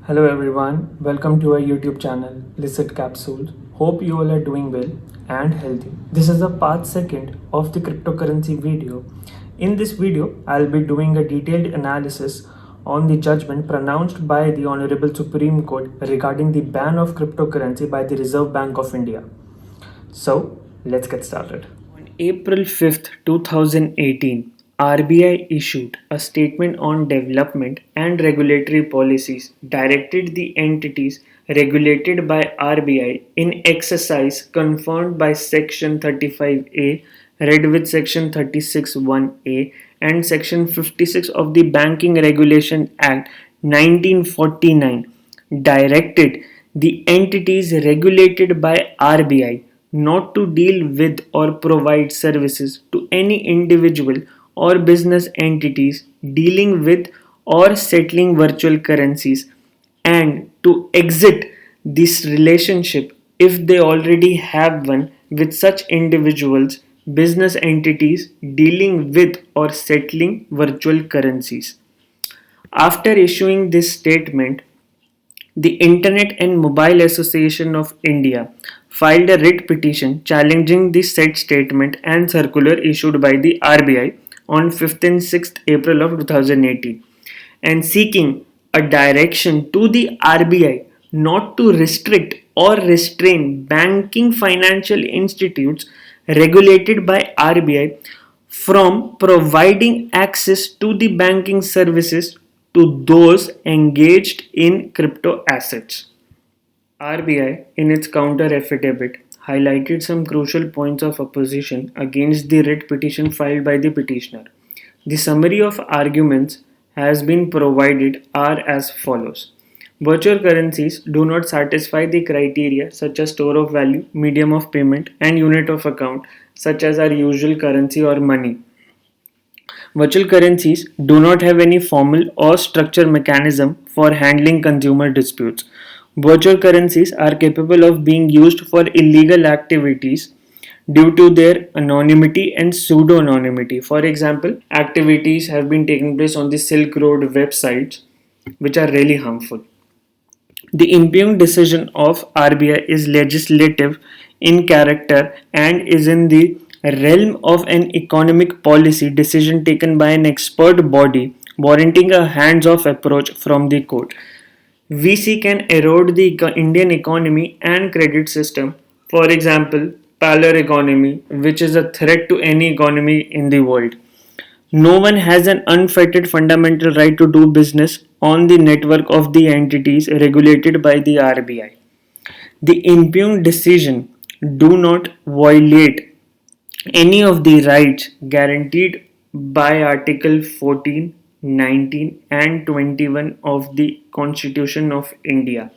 Hello everyone, welcome to our YouTube channel Licit Capsules. Hope you all are doing well and healthy. This is the part second of the cryptocurrency video. In this video, I'll be doing a detailed analysis on the judgment pronounced by the Hon'ble Supreme Court regarding the ban of cryptocurrency by the Reserve Bank of India. So, let's get started. On April 5th, 2018, RBI issued a statement on development and regulatory policies directed the entities regulated by RBI in exercise confirmed by Section 35A, read with Section 36(1)A and Section 56 of the Banking Regulation Act 1949, directed the entities regulated by RBI not to deal with or provide services to any individual or business entities dealing with or settling virtual currencies, and to exit this relationship if they already have one with such individuals, business entities dealing with or settling virtual currencies. After issuing this statement, the Internet and Mobile Association of India filed a writ petition challenging the said statement and circular issued by the RBI on 5th and 6th April of 2018 and seeking a direction to the RBI not to restrict or restrain banking financial institutes regulated by RBI from providing access to the banking services to those engaged in crypto assets. RBI, in its counter-affidavit, highlighted some crucial points of opposition against the writ petition filed by the petitioner. The summary of arguments has been provided are as follows. Virtual currencies do not satisfy the criteria such as store of value, medium of payment, and unit of account, such as our usual currency or money. Virtual currencies do not have any formal or structured mechanism for handling consumer disputes. Virtual currencies are capable of being used for illegal activities due to their anonymity and pseudo-anonymity. For example, activities have been taking place on the Silk Road websites which are really harmful. The impugned decision of RBI is legislative in character and is in the realm of an economic policy decision taken by an expert body, warranting a hands-off approach from the court. VC can erode the Indian economy and credit system. For example, parallel economy, which is a threat to any economy in the world. No one has an unfettered fundamental right to do business on the network of the entities regulated by the RBI. The impugned decision do not violate any of the rights guaranteed by Article 14, 19 and 21 of the Constitution of India.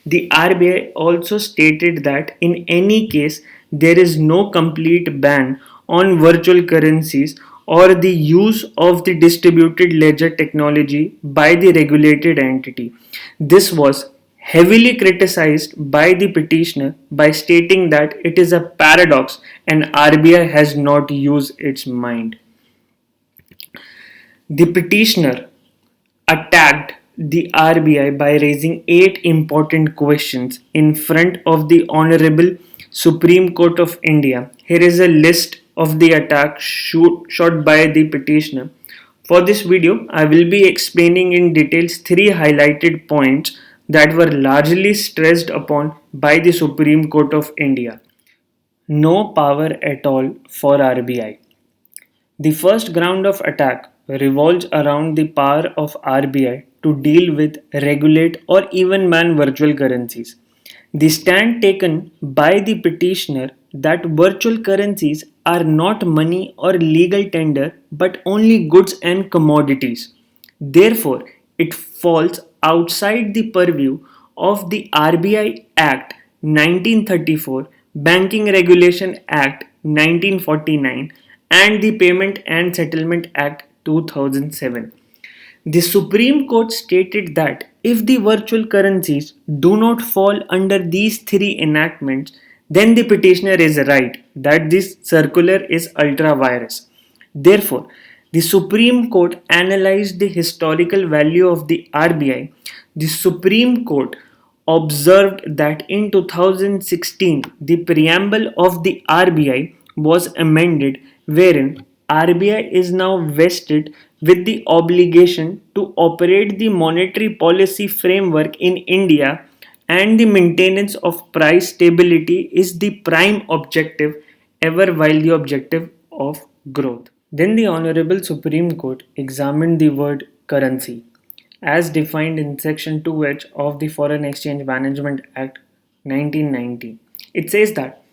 The RBI also stated that in any case there is no complete ban on virtual currencies or the use of the distributed ledger technology by the regulated entity. This was heavily criticized by the petitioner by stating that it is a paradox and RBI has not used its mind. The petitioner attacked the RBI by raising 8 important questions in front of the Honorable Supreme Court of India. Here is a list of the attacks shot by the petitioner. For this video, I will be explaining in details 3 highlighted points that were largely stressed upon by the Supreme Court of India. No power at all for RBI. The first ground of attack revolves around the power of RBI to deal with, regulate, or even ban virtual currencies. The stand taken by the petitioner that virtual currencies are not money or legal tender but only goods and commodities. Therefore, it falls outside the purview of the RBI Act 1934, Banking Regulation Act 1949, and the Payment and Settlement Act 2007. The Supreme Court stated that if the virtual currencies do not fall under these 3 enactments, then the petitioner is right that this circular is ultra vires. Therefore, the Supreme Court analyzed the historical value of the RBI, The Supreme Court observed that in 2016 the preamble of the RBI was amended, wherein RBI is now vested with the obligation to operate the monetary policy framework in India, and the maintenance of price stability is the prime objective ever while the objective of growth. Then the Honorable Supreme Court examined the word currency as defined in Section 2H of the Foreign Exchange Management Act 1990. It says that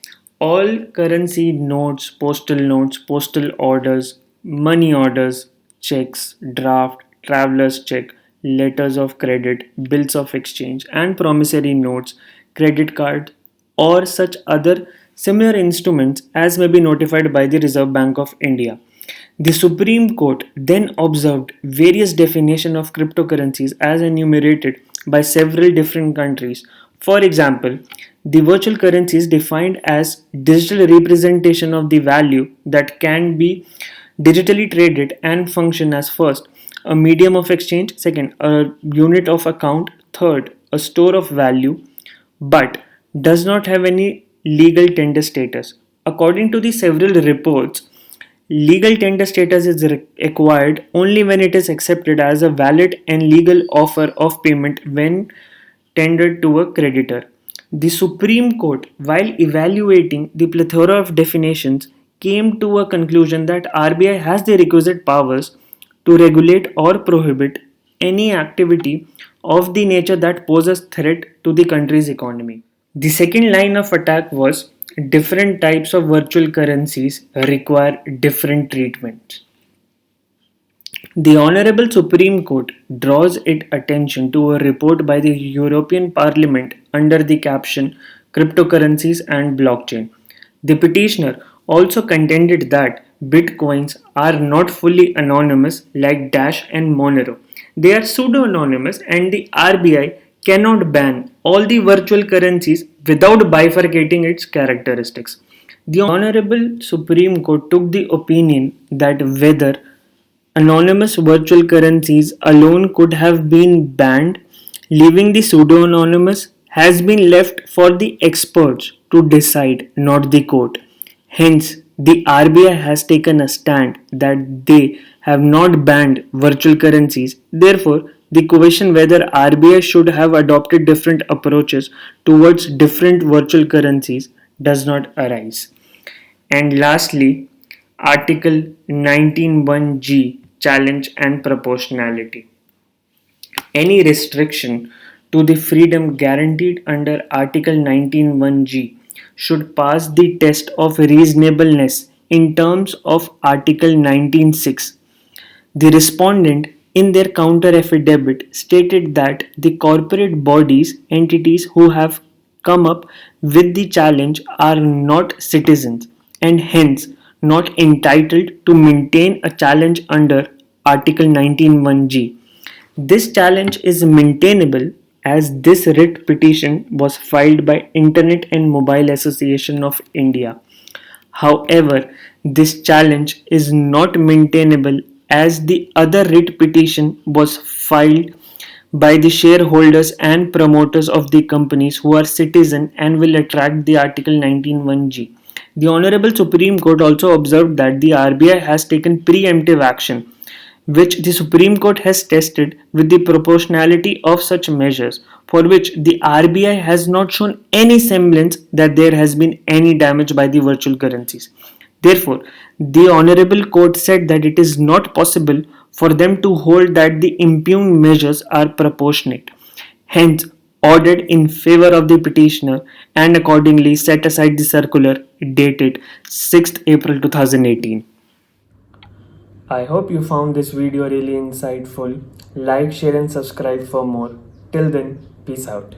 all currency notes, postal orders, money orders, checks, draft, traveler's check, letters of credit, bills of exchange, and promissory notes, credit card, or such other similar instruments as may be notified by the Reserve Bank of India. The Supreme Court then observed various definitions of cryptocurrencies as enumerated by several different countries. For example, the virtual currency is defined as digital representation of the value that can be digitally traded and function as first, a medium of exchange, second, a unit of account, third, a store of value, but does not have any legal tender status. According to the several reports, legal tender status is acquired only when it is accepted as a valid and legal offer of payment when tendered to a creditor. The Supreme Court, while evaluating the plethora of definitions, came to a conclusion that RBI has the requisite powers to regulate or prohibit any activity of the nature that poses threat to the country's economy. The second line of attack was different types of virtual currencies require different treatments. The Honorable Supreme Court draws its attention to a report by the European Parliament under the caption Cryptocurrencies and Blockchain. The petitioner also contended that bitcoins are not fully anonymous like Dash and Monero. They are pseudo-anonymous, and the RBI cannot ban all the virtual currencies without bifurcating its characteristics. The Honorable Supreme Court took the opinion that whether anonymous virtual currencies alone could have been banned, leaving the pseudo-anonymous, has been left for the experts to decide, not the court. Hence, the RBI has taken a stand that they have not banned virtual currencies. Therefore, the question whether RBI should have adopted different approaches towards different virtual currencies does not arise. And lastly, Article 19(1)(g) challenge and proportionality. Any restriction to the freedom guaranteed under Article 19(1)(g) should pass the test of reasonableness in terms of Article 19(6). The respondent in their counter-affidavit stated that the corporate bodies, entities who have come up with the challenge are not citizens and hence not entitled to maintain a challenge under Article 19(1)(g). This challenge is maintainable as this writ petition was filed by Internet and Mobile Association of India. However, this challenge is not maintainable as the other writ petition was filed by the shareholders and promoters of the companies who are citizens and will attract the Article 19(1)(g). The Honorable Supreme Court also observed that the RBI has taken preemptive action, which the Supreme Court has tested with the proportionality of such measures, for which the RBI has not shown any semblance that there has been any damage by the virtual currencies. Therefore, the Honorable Court said that it is not possible for them to hold that the impugned measures are proportionate. Hence, ordered in favor of the petitioner and accordingly set aside the circular dated 6th April 2018. I hope you found this video really insightful. Like, share and subscribe for more. Till then, peace out.